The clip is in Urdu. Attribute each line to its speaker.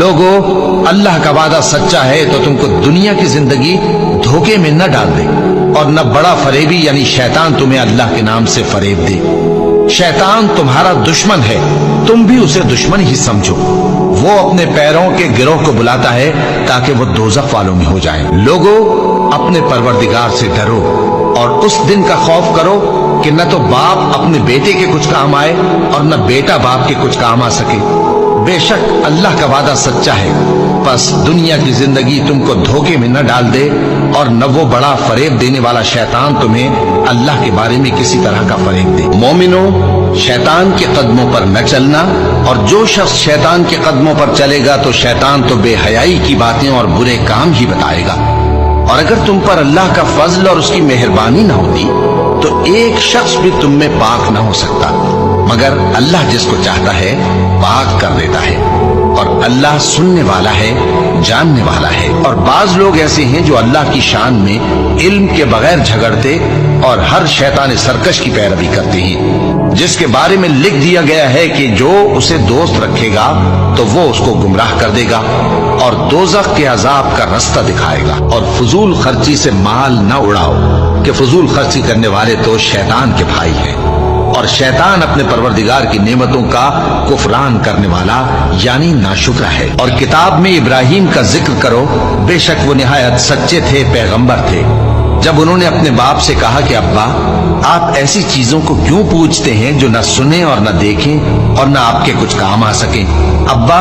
Speaker 1: لوگو اللہ کا وعدہ سچا ہے تو تم کو دنیا کی زندگی دھوکے میں نہ ڈال دے، اور نہ بڑا فریبی یعنی شیطان تمہیں اللہ کے نام سے فریب دے۔ شیطان تمہارا دشمن ہے، تم بھی اسے دشمن ہی سمجھو۔ وہ اپنے پیروں کے گروہ کو بلاتا ہے تاکہ وہ دوزخ والوں میں ہو جائیں۔ لوگو اپنے پروردگار سے ڈرو اور اس دن کا خوف کرو کہ نہ تو باپ اپنے بیٹے کے کچھ کام آئے اور نہ بیٹا باپ کے کچھ کام آ سکے۔ بے شک اللہ کا وعدہ سچا ہے، پس دنیا کی زندگی تم کو دھوکے میں نہ ڈال دے، اور نہ وہ بڑا فریب دینے والا شیطان تمہیں اللہ کے بارے میں کسی طرح کا فریب دے۔ مومنو، شیطان کے قدموں پر نہ چلنا، اور جو شخص شیطان کے قدموں پر چلے گا تو شیطان تو بے حیائی کی باتیں اور برے کام ہی بتائے گا۔ اور اگر تم پر اللہ کا فضل اور اس کی مہربانی نہ ہوتی تو ایک شخص بھی تم میں پاک نہ ہو سکتا، مگر اللہ جس کو چاہتا ہے پاک کر دیتا ہے، اور اللہ سننے والا ہے، جاننے والا ہے۔ اور بعض لوگ ایسے ہیں جو اللہ کی شان میں علم کے بغیر جھگڑتے اور ہر شیطان سرکش کی پیروی کرتے ہیں، جس کے بارے میں لکھ دیا گیا ہے کہ جو اسے دوست رکھے گا تو وہ اس کو گمراہ کر دے گا اور دوزخ کے عذاب کا رستہ دکھائے گا۔ اور فضول خرچی سے مال نہ اڑاؤ کہ فضول خرچی کرنے والے تو شیطان کے بھائی ہیں، اور شیطان اپنے پروردگار کی نعمتوں کا کفران کرنے والا یعنی ناشکرا ہے۔ اور کتاب میں ابراہیم کا ذکر کرو، بے شک وہ نہایت سچے تھے، پیغمبر تھے۔ جب انہوں نے اپنے باپ سے کہا کہ ابا، آپ ایسی چیزوں کو کیوں پوچھتے ہیں جو نہ سنیں اور نہ دیکھیں اور نہ آپ کے کچھ کام آ سکیں؟ ابا